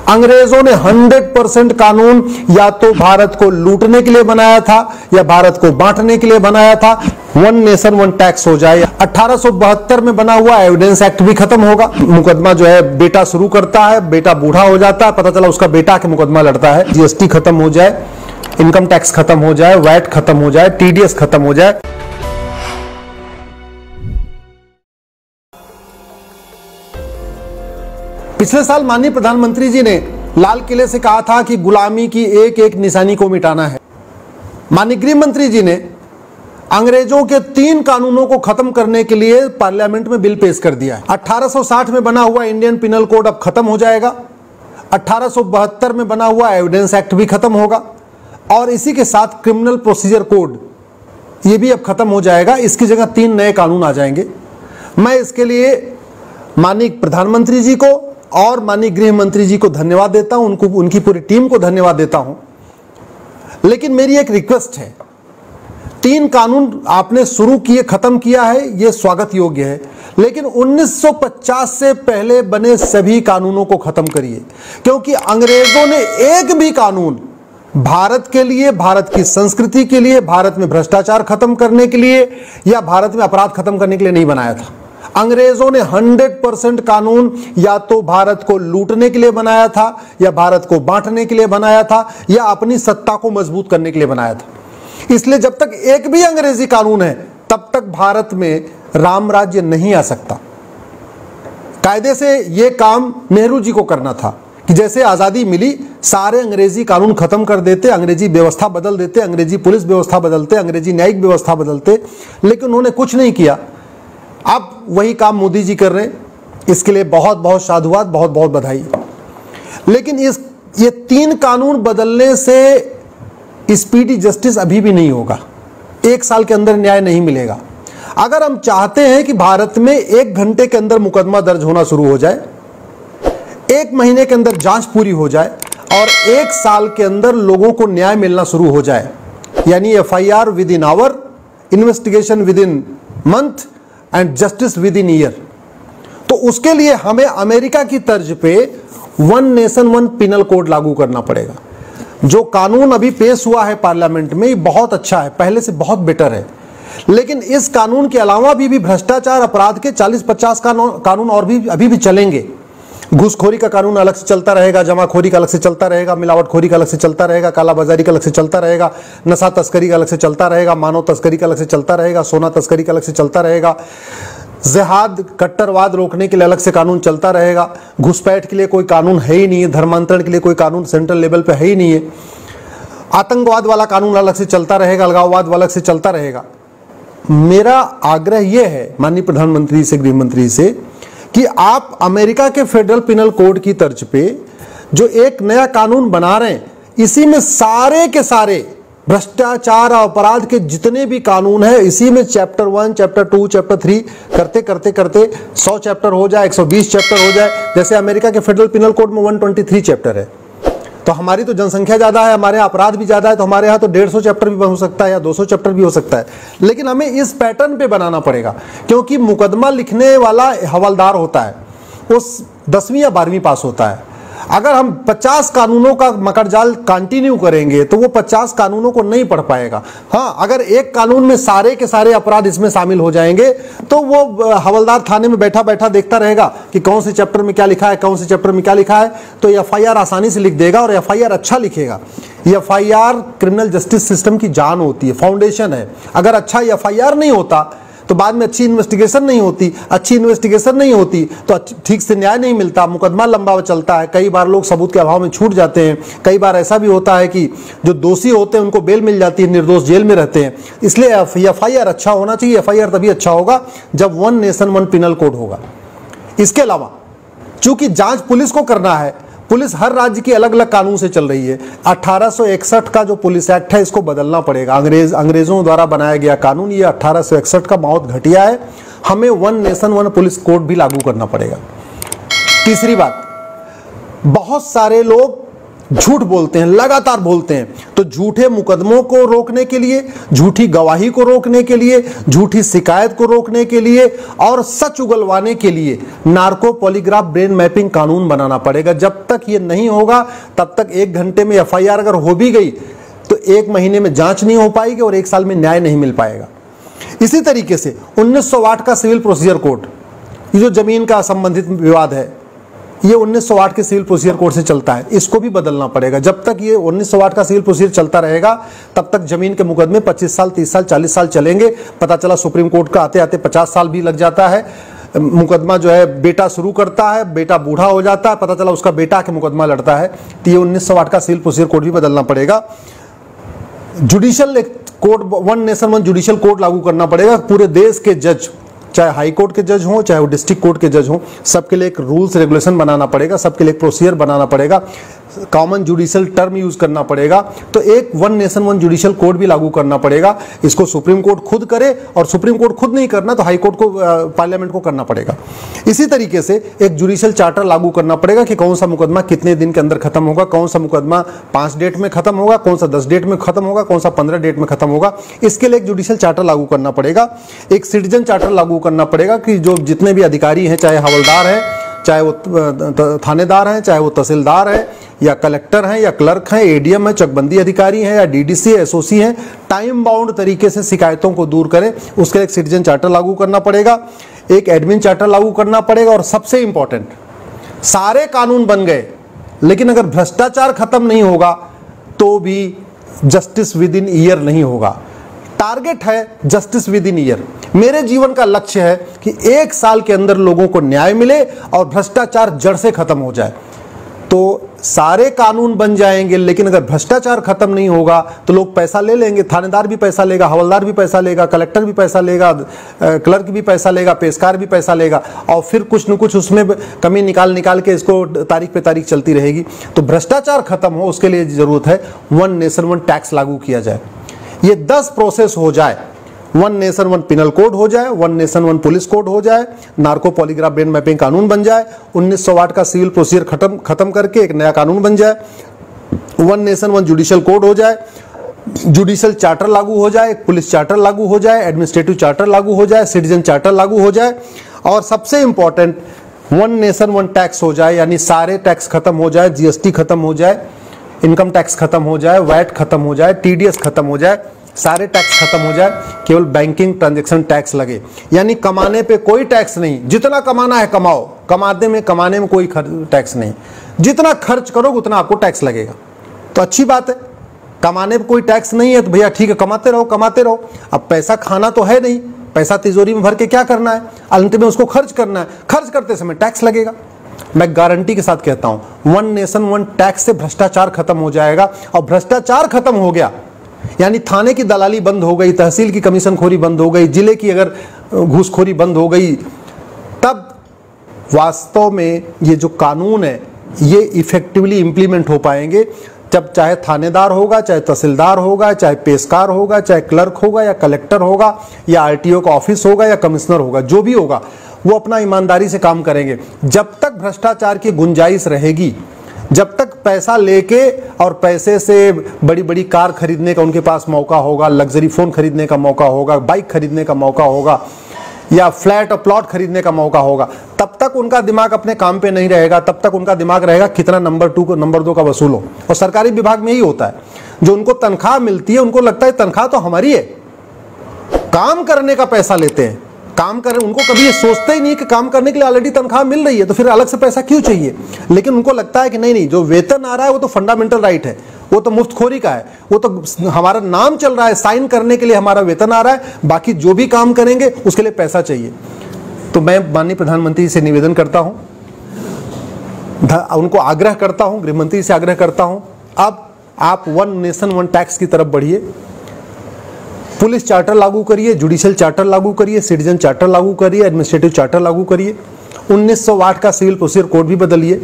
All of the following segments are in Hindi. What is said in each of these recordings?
अंग्रेजों ने 100% कानून या तो भारत को लूटने के लिए बनाया था या भारत को बांटने के लिए बनाया था। वन नेशन वन टैक्स हो जाए। 1872 में बना हुआ एविडेंस एक्ट भी खत्म होगा। मुकदमा जो है बेटा शुरू करता है, बेटा बूढ़ा हो जाता है, पता चला उसका बेटा के मुकदमा लड़ता है। जीएसटी खत्म हो जाए, इनकम टैक्स खत्म हो जाए, वैट खत्म हो जाए, टीडीएस खत्म हो जाए। पिछले साल माननीय प्रधानमंत्री जी ने लाल किले से कहा था कि गुलामी की एक एक निशानी को मिटाना है। माननीय गृह मंत्री जी ने अंग्रेजों के 3 कानूनों को खत्म करने के लिए पार्लियामेंट में बिल पेश कर दिया है। 1860 में बना हुआ इंडियन पिनल कोड अब खत्म हो जाएगा। 1872 में बना हुआ एविडेंस एक्ट भी खत्म होगा और इसी के साथ क्रिमिनल प्रोसीजर कोड ये भी अब खत्म हो जाएगा। इसकी जगह 3 नए कानून आ जाएंगे। मैं इसके लिए माननीय प्रधानमंत्री जी को और माननीय गृह मंत्री जी को धन्यवाद देता हूं, उनकी पूरी टीम को धन्यवाद देता हूं। लेकिन मेरी एक रिक्वेस्ट है, 3 कानून आपने शुरू किए, खत्म किया है, यह स्वागत योग्य है, लेकिन 1950 से पहले बने सभी कानूनों को खत्म करिए, क्योंकि अंग्रेजों ने एक भी कानून भारत के लिए, भारत की संस्कृति के लिए, भारत में भ्रष्टाचार खत्म करने के लिए या भारत में अपराध खत्म करने के लिए नहीं बनाया था। अंग्रेजों ने 100% कानून या तो भारत को लूटने के लिए बनाया था या भारत को बांटने के लिए बनाया था या अपनी सत्ता को मजबूत करने के लिए बनाया था। इसलिए जब तक एक भी अंग्रेजी कानून है तब तक भारत में राम राज्य नहीं आ सकता। कायदे से यह काम नेहरू जी को करना था कि जैसे आजादी मिली सारे अंग्रेजी कानून खत्म कर देते, अंग्रेजी व्यवस्था बदल देते, अंग्रेजी पुलिस व्यवस्था बदलते, अंग्रेजी न्यायिक व्यवस्था बदलते, लेकिन उन्होंने कुछ नहीं किया। अब वही काम मोदी जी कर रहे हैं, इसके लिए बहुत बहुत साधुवाद, बहुत बहुत बधाई। लेकिन ये 3 कानून बदलने से स्पीडी जस्टिस अभी भी नहीं होगा। 1 साल के अंदर न्याय नहीं मिलेगा। अगर हम चाहते हैं कि भारत में 1 घंटे के अंदर मुकदमा दर्ज होना शुरू हो जाए, 1 महीने के अंदर जांच पूरी हो जाए और 1 साल के अंदर लोगों को न्याय मिलना शुरू हो जाए, यानी FIR within hour, investigation within month and justice within year, तो उसके लिए हमें अमेरिका की तर्ज पे one nation one penal code लागू करना पड़ेगा। जो कानून अभी पेश हुआ है पार्लियामेंट में, ये बहुत अच्छा है, पहले से बहुत बेटर है। लेकिन इस कानून के अलावा भी भ्रष्टाचार अपराध के 40-50 कानून और भी अभी भी चलेंगे। घूसखोरी का कानून अलग से चलता रहेगा, जमाखोरी का अलग से चलता रहेगा, मिलावटखोरी का अलग से चलता रहेगा, कालाबाजारी का अलग से चलता रहेगा, नशा तस्करी का अलग से चलता रहेगा, मानव तस्करी का अलग से चलता रहेगा, सोना तस्करी का अलग से चलता रहेगा, जिहाद कट्टरवाद रोकने के लिए अलग से कानून चलता रहेगा, घुसपैठ के लिए कोई कानून है ही नहीं है, धर्मांतरण के लिए कोई कानून सेंट्रल लेवल पे है ही नहीं है, आतंकवाद वाला कानून अलग से चलता रहेगा, अलगाववाद अलग से चलता रहेगा। मेरा आग्रह यह है माननीय प्रधानमंत्री से, गृह मंत्री से, कि आप अमेरिका के फेडरल पिनल कोड की तर्ज पे जो एक नया कानून बना रहे हैं, इसी में सारे के सारे भ्रष्टाचार और अपराध के जितने भी कानून हैं, इसी में चैप्टर 1, चैप्टर 2, चैप्टर 3 करते करते करते 100 चैप्टर हो जाए, 120 चैप्टर हो जाए। जैसे अमेरिका के फेडरल पिनल कोड में 123 चैप्टर है, तो हमारी तो जनसंख्या ज्यादा है, हमारे यहाँ अपराध भी ज्यादा है, तो हमारे यहाँ तो 150 चैप्टर भी हो सकता है या 200 चैप्टर भी हो सकता है। लेकिन हमें इस पैटर्न पे बनाना पड़ेगा, क्योंकि मुकदमा लिखने वाला हवलदार होता है, वो 10वीं या 12वीं पास होता है। अगर हम 50 कानूनों का मकड़जाल कंटिन्यू करेंगे तो वो 50 कानूनों को नहीं पढ़ पाएगा। हाँ, अगर एक कानून में सारे के सारे अपराध इसमें शामिल हो जाएंगे तो वो हवलदार थाने में बैठा बैठा देखता रहेगा कि कौन से चैप्टर में क्या लिखा है, कौन से चैप्टर में क्या लिखा है, तो FIR आसानी से लिख देगा और FIR अच्छा लिखेगा। FIR क्रिमिनल जस्टिस सिस्टम की जान होती है, फाउंडेशन है। अगर अच्छा FIR नहीं होता तो बाद में अच्छी इन्वेस्टिगेशन नहीं होती, अच्छी इन्वेस्टिगेशन नहीं होती तो ठीक से न्याय नहीं मिलता, मुकदमा लंबा चलता है, कई बार लोग सबूत के अभाव में छूट जाते हैं, कई बार ऐसा भी होता है कि जो दोषी होते हैं उनको बेल मिल जाती है, निर्दोष जेल में रहते हैं। इसलिए FIR अच्छा होना चाहिए। FIR तभी अच्छा होगा जब one nation one penal code होगा। इसके अलावा चूंकि जांच पुलिस को करना है, पुलिस हर राज्य की अलग अलग कानून से चल रही है। 1861 का जो पुलिस एक्ट है इसको बदलना पड़ेगा। अंग्रेजों द्वारा बनाया गया कानून ये 1861 का बहुत घटिया है, हमें one nation one police code भी लागू करना पड़ेगा। तीसरी बात, बहुत सारे लोग झूठ बोलते हैं, लगातार बोलते हैं। तो झूठे मुकदमों को रोकने के लिए, झूठी गवाही को रोकने के लिए, झूठी शिकायत को रोकने के लिए और सच उगलवाने के लिए नार्को पॉलीग्राफ ब्रेन मैपिंग कानून बनाना पड़ेगा। जब तक ये नहीं होगा तब तक 1 घंटे में एफआईआर अगर हो भी गई तो 1 महीने में जांच नहीं हो पाएगी और 1 साल में न्याय नहीं मिल पाएगा। इसी तरीके से 1908 का सिविल प्रोसीजर कोड, ये जो जमीन का संबंधित विवाद है, ये 1908 के सिविल प्रोसीजर कोड से चलता है, इसको भी बदलना पड़ेगा। जब तक ये 1908 का सिविल प्रोसीजर चलता रहेगा तब तक जमीन के मुकदमे 25 साल, 30 साल, 40 साल चलेंगे। पता चला सुप्रीम कोर्ट का आते आते 50 साल भी लग जाता है। मुकदमा जो है बेटा शुरू करता है, बेटा बूढ़ा हो जाता है, पता चला उसका बेटा के मुकदमा लड़ता है। तो ये 1908 का सिविल प्रोसीजर कोड भी बदलना पड़ेगा। Judicial code, one nation one judicial code लागू करना पड़ेगा। पूरे देश के जज, चाहे हाई कोर्ट के जज हों चाहे वो डिस्ट्रिक्ट कोर्ट के जज हों, सबके लिए एक रूल्स रेगुलेशन बनाना पड़ेगा, सबके लिए एक प्रोसीजर बनाना पड़ेगा, कॉमन जुडिशियल टर्म यूज करना पड़ेगा। तो एक one nation one judicial code भी लागू करना पड़ेगा। इसको सुप्रीम कोर्ट खुद करे और सुप्रीम कोर्ट खुद नहीं करना तो हाई कोर्ट को, पार्लियामेंट को करना पड़ेगा। इसी तरीके से एक जुडिशियल चार्टर लागू करना पड़ेगा कि कौन सा मुकदमा कितने दिन के अंदर खत्म होगा, कौन सा मुकदमा 5 डेट में खत्म होगा, कौन सा 10 डेट में खत्म होगा, कौन सा 15 डेट में खत्म होगा। इसके लिए एक जुडिशियल चार्टर लागू करना पड़ेगा। एक सिटीजन चार्टर लागू करना पड़ेगा कि जो जितने भी अधिकारी हैं, चाहे हवलदार हैं, चाहे वो थानेदार हैं, चाहे वो तहसीलदार हैं या कलेक्टर हैं या क्लर्क हैं, एडीएम है, चकबंदी अधिकारी हैं या डीडीसी, एसओसी हैं, टाइम बाउंड तरीके से शिकायतों को दूर करें, उसके लिए एक सिटीजन चार्टर लागू करना पड़ेगा। एक एडमिन चार्टर लागू करना पड़ेगा। और सबसे इंपॉर्टेंट, सारे कानून बन गए लेकिन अगर भ्रष्टाचार खत्म नहीं होगा तो भी जस्टिस विद इन ईयर नहीं होगा। टारगेट है जस्टिस विद इन ईयर। मेरे जीवन का लक्ष्य है कि 1 साल के अंदर लोगों को न्याय मिले और भ्रष्टाचार जड़ से खत्म हो जाए। तो सारे कानून बन जाएंगे लेकिन अगर भ्रष्टाचार खत्म नहीं होगा तो लोग पैसा ले लेंगे। थानेदार भी पैसा लेगा, हवलदार भी पैसा लेगा, कलेक्टर भी पैसा लेगा, क्लर्क भी पैसा लेगा, पेशकार भी पैसा लेगा और फिर कुछ न कुछ उसमें कमी निकाल के इसको तारीख पे तारीख चलती रहेगी। तो भ्रष्टाचार खत्म हो उसके लिए जरूरत है वन नेशन वन टैक्स लागू किया जाए। ये 10 प्रोसेस हो जाए, one nation one penal code हो जाए, one nation one police code हो जाए, नार्को पॉलीग्राफ ब्रेन मैपिंग कानून बन जाए, 1908 का सिविल प्रोसीजर खत्म करके एक नया कानून बन जाए, one nation one judicial code हो जाए, जुडिशियल चार्टर लागू हो जाए, पुलिस चार्टर लागू हो जाए, एडमिनिस्ट्रेटिव चार्टर लागू हो जाए, सिटीजन चार्टर लागू हो जाए और सबसे important one nation one tax हो जाए। यानी सारे टैक्स खत्म हो जाए, जीएसटी खत्म हो जाए, इनकम टैक्स खत्म हो जाए, वैट खत्म हो जाए, टीडीएस खत्म हो जाए, सारे टैक्स खत्म हो जाए, केवल बैंकिंग ट्रांजैक्शन टैक्स लगे। यानी कमाने पे कोई टैक्स नहीं, जितना कमाना है कमाओ, कमाने में कोई टैक्स नहीं, जितना खर्च करोगे उतना आपको टैक्स लगेगा। तो अच्छी बात है, कमाने पे कोई टैक्स नहीं है तो भैया ठीक है, कमाते रहो। अब पैसा खाना तो है नहीं, पैसा तिजोरी में भर के क्या करना है, अंत में उसको खर्च करना है, खर्च करते समय टैक्स लगेगा। मैं गारंटी के साथ कहता हूं वन नेशन वन टैक्स से भ्रष्टाचार खत्म हो जाएगा। और भ्रष्टाचार खत्म हो गया यानी थाने की दलाली बंद हो गई, तहसील की कमीशनखोरी बंद हो गई, जिले की अगर घूसखोरी बंद हो गई, तब वास्तव में ये जो कानून है ये इफेक्टिवली इंप्लीमेंट हो पाएंगे। जब चाहे थानेदार होगा, चाहे तहसीलदार होगा, चाहे पेशकार होगा, चाहे क्लर्क होगा या कलेक्टर होगा या आरटीओ का ऑफिस होगा या कमिश्नर होगा, जो भी होगा वो अपना ईमानदारी से काम करेंगे। जब तक भ्रष्टाचार की गुंजाइश रहेगी, जब तक पैसा लेके और पैसे से बड़ी बड़ी कार खरीदने का उनके पास मौका होगा, लग्जरी फोन खरीदने का मौका होगा, बाइक खरीदने का मौका होगा या फ्लैट और प्लॉट खरीदने का मौका होगा, तब तक उनका दिमाग अपने काम पे नहीं रहेगा। तब तक उनका दिमाग रहेगा कितना नंबर 2 को नंबर 2 का वसूल हो। और सरकारी विभाग में यही होता है, जो उनको तनख्वाह मिलती है उनको लगता है तनख्वाह तो हमारी है, काम करने का पैसा लेते हैं, काम कर, उनको कभी ये सोचते ही नहीं कि काम करने के लिए ऑलरेडी तनख्वाह मिल रही है तो फिर अलग से पैसा क्यों चाहिए। लेकिन उनको लगता है कि नहीं, जो वेतन आ रहा है वो तो फंडामेंटल राइट है, वो तो मुफ्तखोरी का है, वो तो हमारा नाम चल रहा है, साइन करने के लिए हमारा वेतन आ रहा है, बाकी जो भी काम करेंगे उसके लिए पैसा चाहिए। तो मैं माननीय प्रधानमंत्री से निवेदन करता हूं, उनको आग्रह करता हूं, गृह मंत्री से आग्रह करता हूं, अब आप वन नेशन वन टैक्स की तरफ बढ़िए, पुलिस चार्टर लागू करिए, जुडिशियल चार्टर लागू करिए, सिटीजन चार्टर लागू करिए, एडमिनिस्ट्रेटिव चार्टर लागू करिए, 1908 का सिविल प्रोसीजर कोड भी बदलिए,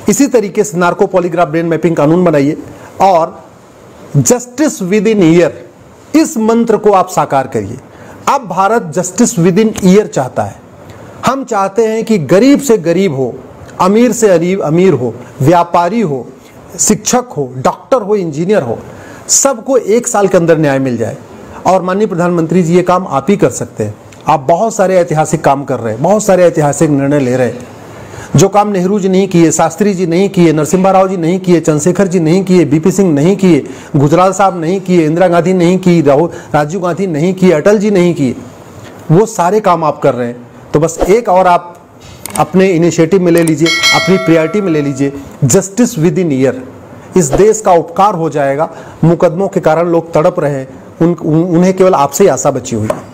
इसी तरीके से नार्को पॉलीग्राफ ब्रेन मैपिंग कानून बनाइए और जस्टिस विद इन ईयर, इस मंत्र को आप साकार करिए। अब Bharat justice within year चाहता है। हम चाहते हैं कि गरीब से गरीब हो, अमीर से अमीर हो, व्यापारी हो, शिक्षक हो, डॉक्टर हो, इंजीनियर हो, सबको 1 साल के अंदर न्याय मिल जाए। और माननीय प्रधानमंत्री जी, ये काम आप ही कर सकते हैं। आप बहुत सारे ऐतिहासिक काम कर रहे हैं, बहुत सारे ऐतिहासिक निर्णय ले रहे हैं। जो काम नेहरू जी नहीं किए, शास्त्री जी नहीं किए, नरसिम्हा राव जी नहीं किए, चंद्रशेखर जी नहीं किए, बीपी सिंह नहीं किए, गुजराल साहब नहीं किए, इंदिरा गांधी नहीं की, राजीव गांधी नहीं किए, अटल जी नहीं किए, वो सारे काम आप कर रहे हैं। तो बस एक और आप अपने इनिशिएटिव में ले लीजिए, अपनी प्रायोरिटी में ले लीजिए, जस्टिस विद इन ईयर। इस देश का उपकार हो जाएगा। मुकदमों के कारण लोग तड़प रहे हैं, उन्हें केवल आपसे ही आशा बची हुई है।